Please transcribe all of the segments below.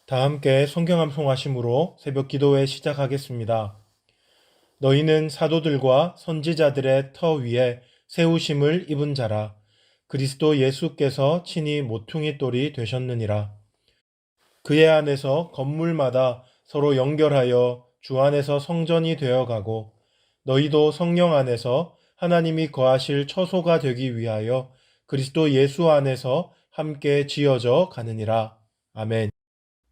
다 함께 성경 암송하심으로 새벽 기도회 시작하겠습니다. 너희는 사도들과 선지자들의 터 위에 세우심을 입은 자라. 그리스도 예수께서 친히 모퉁이 돌이 되셨느니라. 그의 안에서 건물마다 서로 연결하여 주 안에서 성전이 되어가고 너희도 성령 안에서 하나님이 거하실 처소가 되기 위하여 그리스도 예수 안에서 함께 지어져 가느니라. 아멘.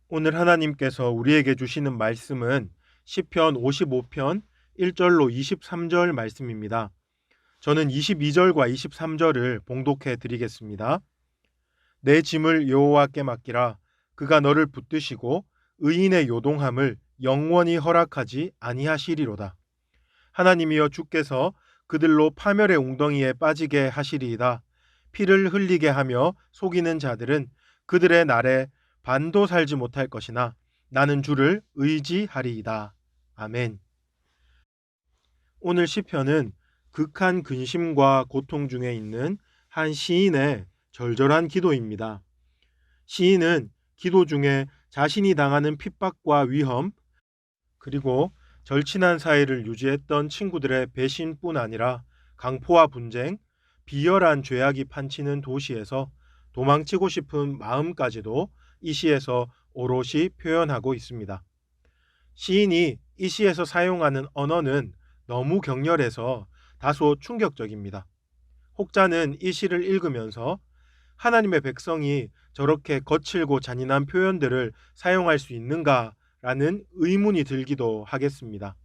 오늘 하나님께서 우리에게 주시는 말씀은 시편 55편 1절로 23절 말씀입니다. 저는 22절과 23절을 봉독해 드리겠습니다. 내 짐을 여호와께 맡기라. 그가 너를 붙드시고 의인의 요동함을 영원히 허락하지 아니하시리로다. 하나님이여, 주께서 그들로 파멸의 웅덩이에 빠지게 하시리이다. 피를 흘리게 하며 속이는 자들은 그들의 날에 반도 살지 못할 것이나 나는 주를 의지하리이다. 아멘. 오늘 시편은 극한 근심과 고통 중에 있는 한 시인의 절절한 기도입니다. 시인은 기도 중에 자신이 당하는 핍박과 위험, 그리고 절친한 사이를 유지했던 친구들의 배신뿐 아니라 강포와 분쟁, 비열한 죄악이 판치는 도시에서 도망치고 싶은 마음까지도 이 시에서 오롯이 표현하고 있습니다. 시인이 이 시에서 사용하는 언어는 너무 격렬해서 다소 충격적입니다. 혹자는 이 시를 읽으면서 하나님의 백성이 저렇게 거칠고 잔인한 표현들을 사용할 수 있는가라는 의문이 들기도 하겠습니다.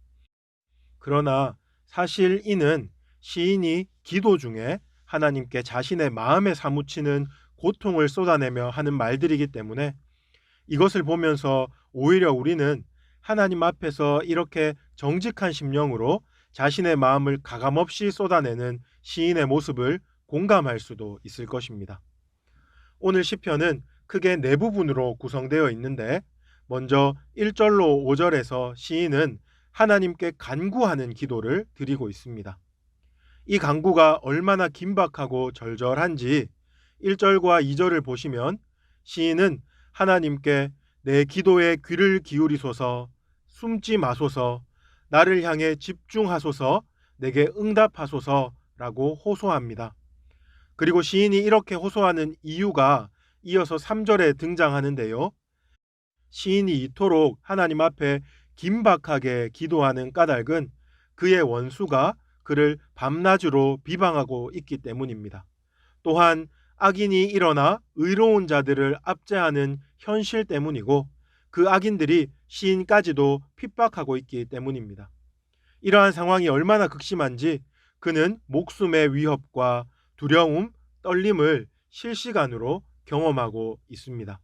그러나 사실 이는 시인이 기도 중에 하나님께 자신의 마음에 사무치는 고통을 쏟아내며 하는 말들이기 때문에 이것을 보면서 오히려 우리는 하나님 앞에서 이렇게 정직한 심령으로 자신의 마음을 가감없이 쏟아내는 시인의 모습을 공감할 수도 있을 것입니다. 오늘 시편은 크게 네 부분으로 구성되어 있는데, 먼저 1절로 5절에서 시인은 하나님께 간구하는 기도를 드리고 있습니다. 이 간구가 얼마나 긴박하고 절절한지 1절과 2절을 보시면 시인은 하나님께 내 기도에 귀를 기울이소서, 숨지 마소서, 나를 향해 집중하소서, 내게 응답하소서라고 호소합니다. 그리고 시인이 이렇게 호소하는 이유가 이어서 3절에 등장하는데요. 시인이 이토록 하나님 앞에 긴박하게 기도하는 까닭은 그의 원수가 그를 밤낮으로 비방하고 있기 때문입니다. 또한 악인이 일어나 의로운 자들을 압제하는 현실 때문이고 그 악인들이 시인까지도 핍박하고 있기 때문입니다. 이러한 상황이 얼마나 극심한지 그는 목숨의 위협과 두려움, 떨림을 실시간으로 경험하고 있습니다.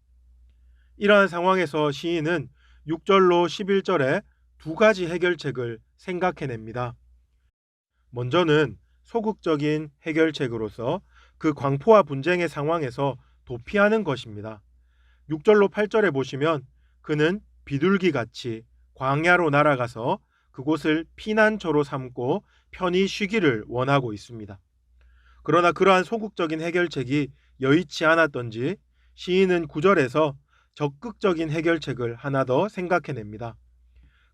이러한 상황에서 시인은 6절로 11절에 두 가지 해결책을 생각해냅니다. 먼저는 소극적인 해결책으로서 그 광포와 분쟁의 상황에서 도피하는 것입니다. 6절로 8절에 보시면 그는 비둘기같이 광야로 날아가서 그곳을 피난처로 삼고 편히 쉬기를 원하고 있습니다. 그러나 그러한 소극적인 해결책이 여의치 않았던지 시인은 9절에서 적극적인 해결책을 하나 더 생각해냅니다.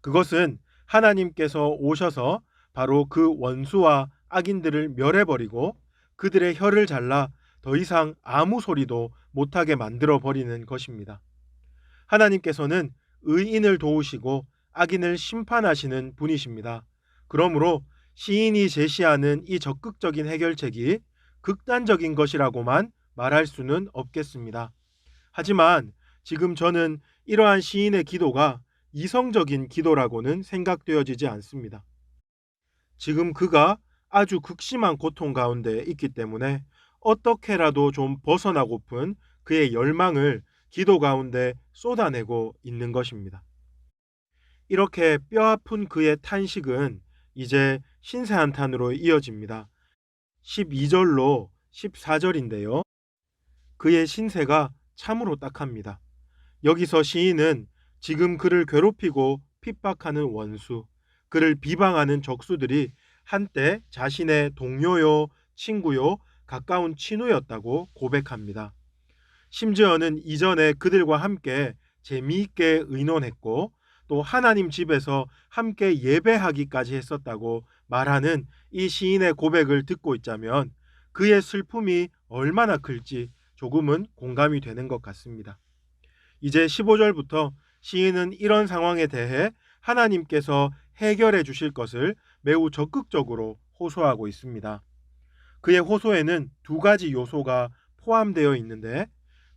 그것은 하나님께서 오셔서 바로 그 원수와 악인들을 멸해버리고 그들의 혀를 잘라 더 이상 아무 소리도 못하게 만들어버리는 것입니다. 하나님께서는 의인을 도우시고 악인을 심판하시는 분이십니다. 그러므로 시인이 제시하는 이 적극적인 해결책이 극단적인 것이라고만 말할 수는 없겠습니다. 하지만 지금 저는 이러한 시인의 기도가 이성적인 기도라고는 생각되어지지 않습니다. 지금 그가 아주 극심한 고통 가운데 있기 때문에 어떻게라도 좀 벗어나고픈 그의 열망을 기도 가운데 쏟아내고 있는 것입니다. 이렇게 뼈아픈 그의 탄식은 이제 신세한탄으로 이어집니다. 12절로 14절인데요. 그의 신세가 참으로 딱합니다. 여기서 시인은 지금 그를 괴롭히고 핍박하는 원수, 그를 비방하는 적수들이 한때 자신의 동료요, 친구요, 가까운 친구였다고 고백합니다. 심지어는 이전에 그들과 함께 재미있게 의논했고 또 하나님 집에서 함께 예배하기까지 했었다고 말하는 이 시인의 고백을 듣고 있자면 그의 슬픔이 얼마나 클지 조금은 공감이 되는 것 같습니다. 이제 15절부터 시인은 이런 상황에 대해 하나님께서 해결해 주실 것을 매우 적극적으로 호소하고 있습니다. 그의 호소에는 두 가지 요소가 포함되어 있는데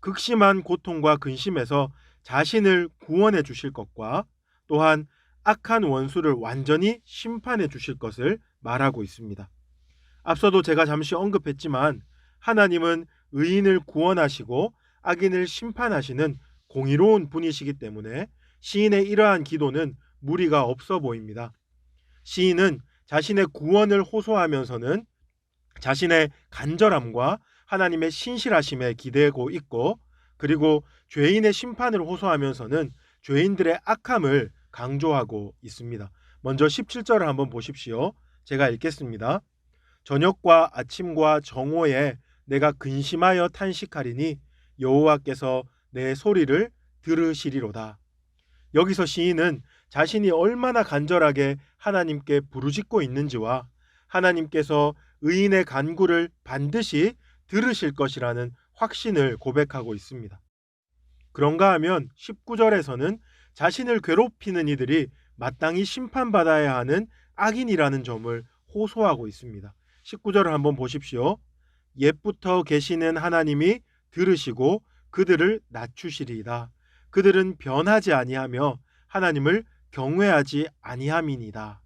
극심한 고통과 근심에서 자신을 구원해 주실 것과 또한 악한 원수를 완전히 심판해 주실 것을 말하고 있습니다. 앞서도 제가 잠시 언급했지만 하나님은 의인을 구원하시고 악인을 심판하시는 공의로운 분이시기 때문에 시인의 이러한 기도는 무리가 없어 보입니다. 시인은 자신의 구원을 호소하면서는 자신의 간절함과 하나님의 신실하심에 기대고 있고 그리고 죄인의 심판을 호소하면서는 죄인들의 악함을 강조하고 있습니다. 먼저 17절을 한번 보십시오. 제가 읽겠습니다. 저녁과 아침과 정오에 내가 근심하여 탄식하리니 여호와께서 내 소리를 들으시리로다. 여기서 시인은 자신이 얼마나 간절하게 하나님께 부르짖고 있는지와 하나님께서 의인의 간구를 반드시 들으실 것이라는 확신을 고백하고 있습니다. 그런가 하면 19절에서는 자신을 괴롭히는 이들이 마땅히 심판받아야 하는 악인이라는 점을 호소하고 있습니다. 19절을 한번 보십시오. 옛부터 계시는 하나님이 들으시고 그들을 낮추시리이다. 그들은 변하지 아니하며 하나님을 경외하지 아니함이니이다.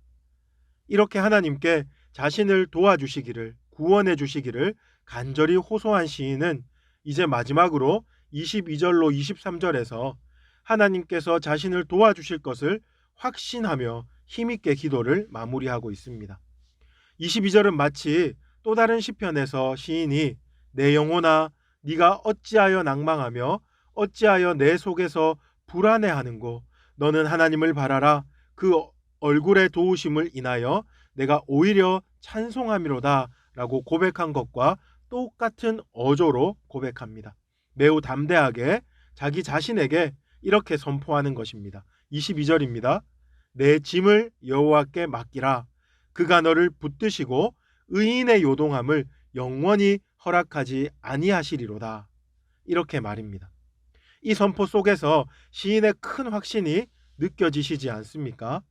이렇게 하나님께 자신을 도와주시기를 구원해 주시기를 간절히 호소한 시인은 이제 마지막으로 22절로 23절에서 하나님께서 자신을 도와주실 것을 확신하며 힘있게 기도를 마무리하고 있습니다. 22절은 마치 또 다른 시편에서 시인이 내 영혼아 네가 어찌하여 낭망하며 어찌하여 내 속에서 불안해하는고 너는 하나님을 바라라 그 얼굴의 도우심을 인하여 내가 오히려 찬송함이로다 라고 고백한 것과 똑같은 어조로 고백합니다. 매우 담대하게 자기 자신에게 이렇게 선포하는 것입니다. 22절입니다. 내 짐을 여호와께 맡기라. 그가 너를 붙드시고 의인의 요동함을 영원히 허락하지 아니하시리로다. 이렇게 말입니다. 이 선포 속에서 시인의 큰 확신이 느껴지시지 않습니까?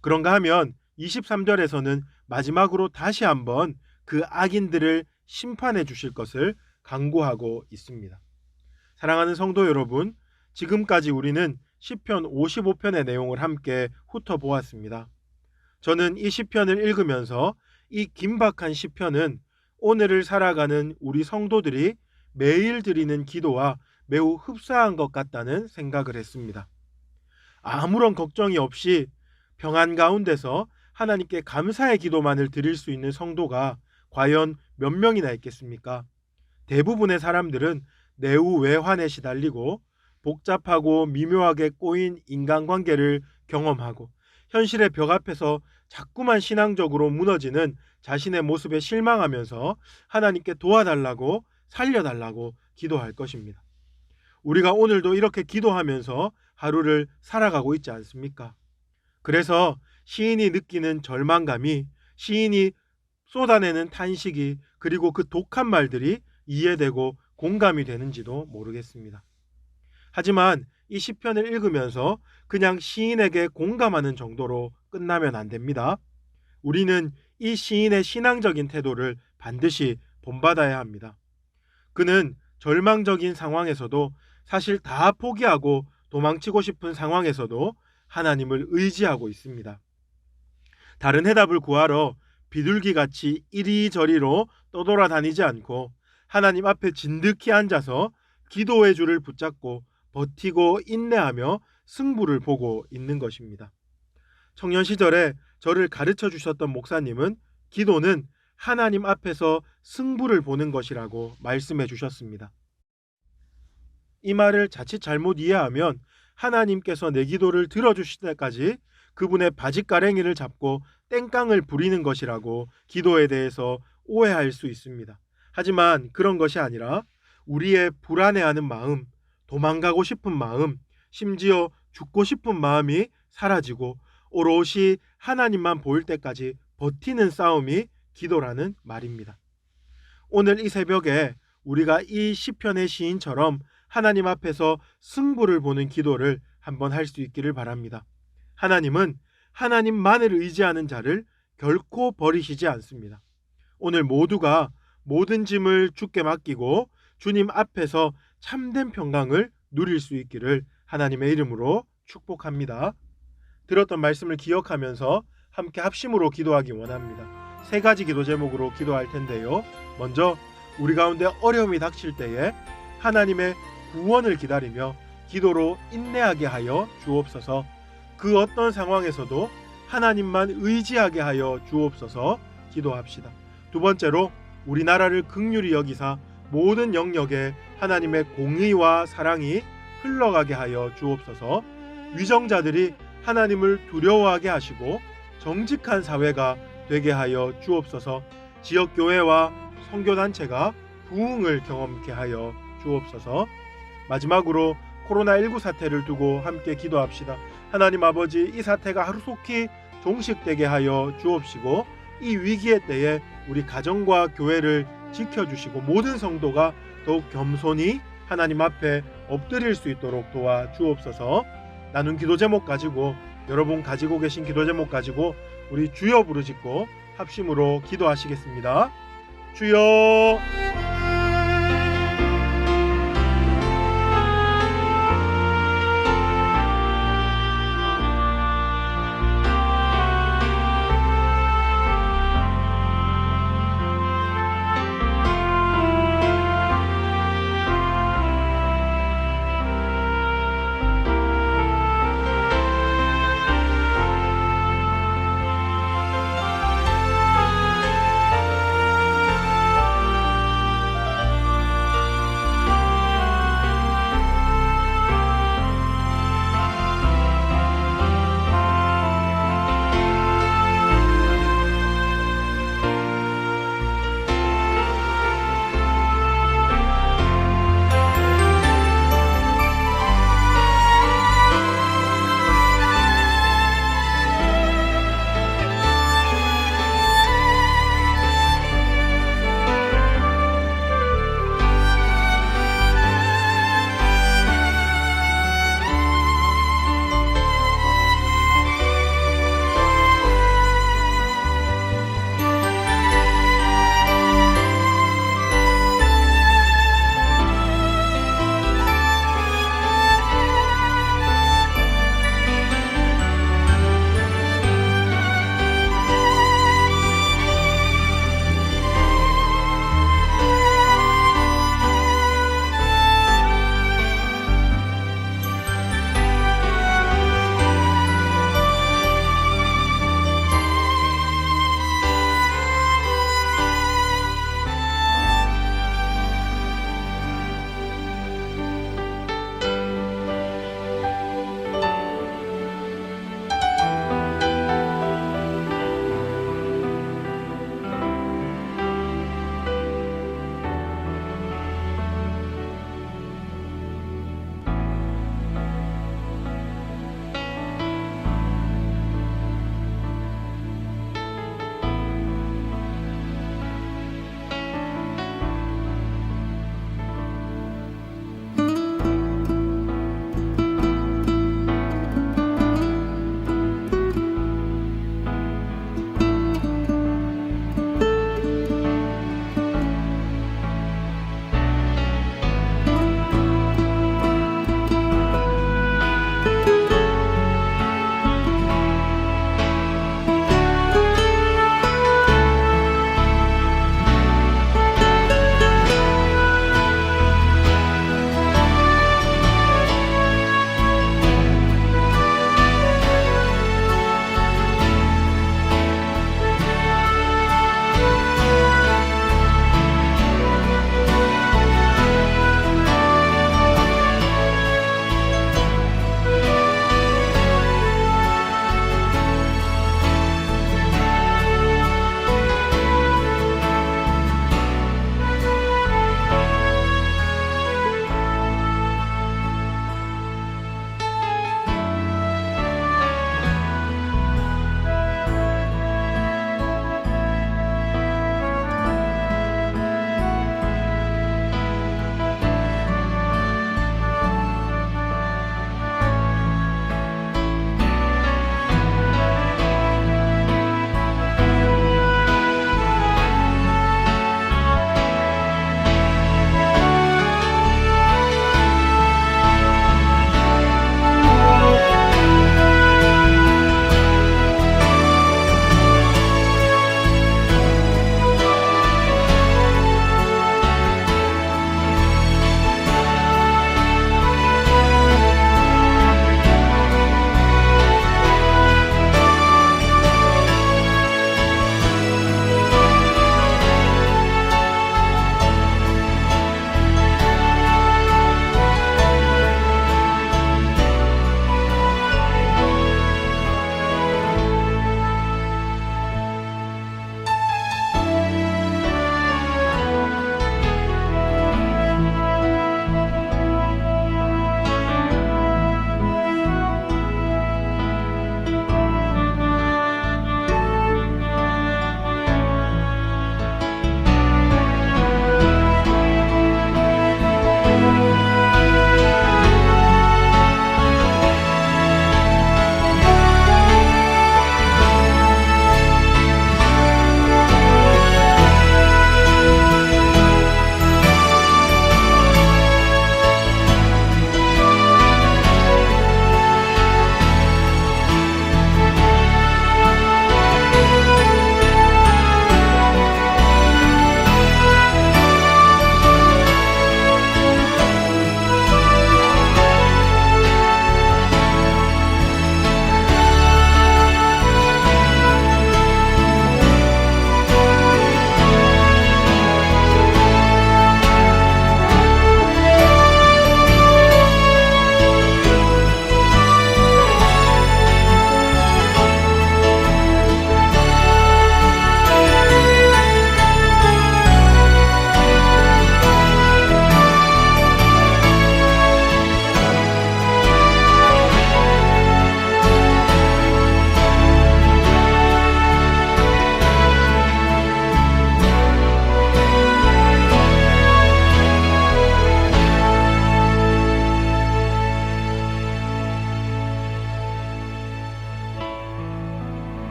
그런가 하면 23절에서는 마지막으로 다시 한번 그 악인들을 심판해 주실 것을 강구하고 있습니다. 사랑하는 성도 여러분, 지금까지 우리는 시편 55편의 내용을 함께 훑어보았습니다. 저는 이 시편을 읽으면서 이 긴박한 시편은 오늘을 살아가는 우리 성도들이 매일 드리는 기도와 매우 흡사한 것 같다는 생각을 했습니다. 아무런 걱정이 없이 평안 가운데서 하나님께 감사의 기도만을 드릴 수 있는 성도가 과연 몇 명이나 있겠습니까? 대부분의 사람들은 내후 외환에 시달리고 복잡하고 미묘하게 꼬인 인간관계를 경험하고 현실의 벽 앞에서 자꾸만 신앙적으로 무너지는 자신의 모습에 실망하면서 하나님께 도와달라고 살려달라고 기도할 것입니다. 우리가 오늘도 이렇게 기도하면서 하루를 살아가고 있지 않습니까? 그래서 시인이 느끼는 절망감이 시인이 쏟아내는 탄식이 그리고 그 독한 말들이 이해되고 공감이 되는지도 모르겠습니다. 하지만 이 시편을 읽으면서 그냥 시인에게 공감하는 정도로 끝나면 안 됩니다. 우리는 이 시인의 신앙적인 태도를 반드시 본받아야 합니다. 그는 절망적인 상황에서도 사실 다 포기하고 도망치고 싶은 상황에서도 하나님을 의지하고 있습니다. 다른 해답을 구하러 비둘기같이 이리저리로 떠돌아다니지 않고 하나님 앞에 진득히 앉아서 기도의 줄을 붙잡고 버티고 인내하며 승부를 보고 있는 것입니다. 청년 시절에 저를 가르쳐 주셨던 목사님은 기도는 하나님 앞에서 승부를 보는 것이라고 말씀해 주셨습니다. 이 말을 자칫 잘못 이해하면 하나님께서 내 기도를 들어주실 때까지 그분의 바짓가랭이를 잡고 땡깡을 부리는 것이라고 기도에 대해서 오해할 수 있습니다. 하지만 그런 것이 아니라 우리의 불안해하는 마음, 도망가고 싶은 마음, 심지어 죽고 싶은 마음이 사라지고 오롯이 하나님만 보일 때까지 버티는 싸움이 기도라는 말입니다. 오늘 이 새벽에 우리가 이 시편의 시인처럼 하나님 앞에서 승부를 보는 기도를 한번 할 수 있기를 바랍니다. 하나님은 하나님만을 의지하는 자를 결코 버리시지 않습니다. 오늘 모두가 모든 짐을 주께 맡기고 주님 앞에서 참된 평강을 누릴 수 있기를 하나님의 이름으로 축복합니다. 들었던 말씀을 기억하면서 함께 합심으로 기도하기 원합니다. 3가지 기도 제목으로 기도할 텐데요. 먼저 우리 가운데 어려움이 닥칠 때에 하나님의 구원을 기다리며 기도로 인내하게 하여 주옵소서. 그 어떤 상황에서도 하나님만 의지하게 하여 주옵소서 기도합시다. 두 번째로 우리나라를 긍휼히 여기사 모든 영역에 하나님의 공의와 사랑이 흘러가게 하여 주옵소서. 위정자들이 하나님을 두려워하게 하시고 정직한 사회가 되게 하여 주옵소서. 지역교회와 선교단체가 부흥을 경험케 하여 주옵소서. 마지막으로 코로나19 사태를 두고 함께 기도합시다. 하나님 아버지, 이 사태가 하루속히 종식되게 하여 주옵시고 이 위기의 때에 우리 가정과 교회를 지켜주시고 모든 성도가 더욱 겸손히 하나님 앞에 엎드릴 수 있도록 도와주옵소서. 나눈 기도 제목 가지고, 여러분 가지고 계신 기도 제목 가지고 우리 주여 부르짖고 합심으로 기도하시겠습니다. 주여.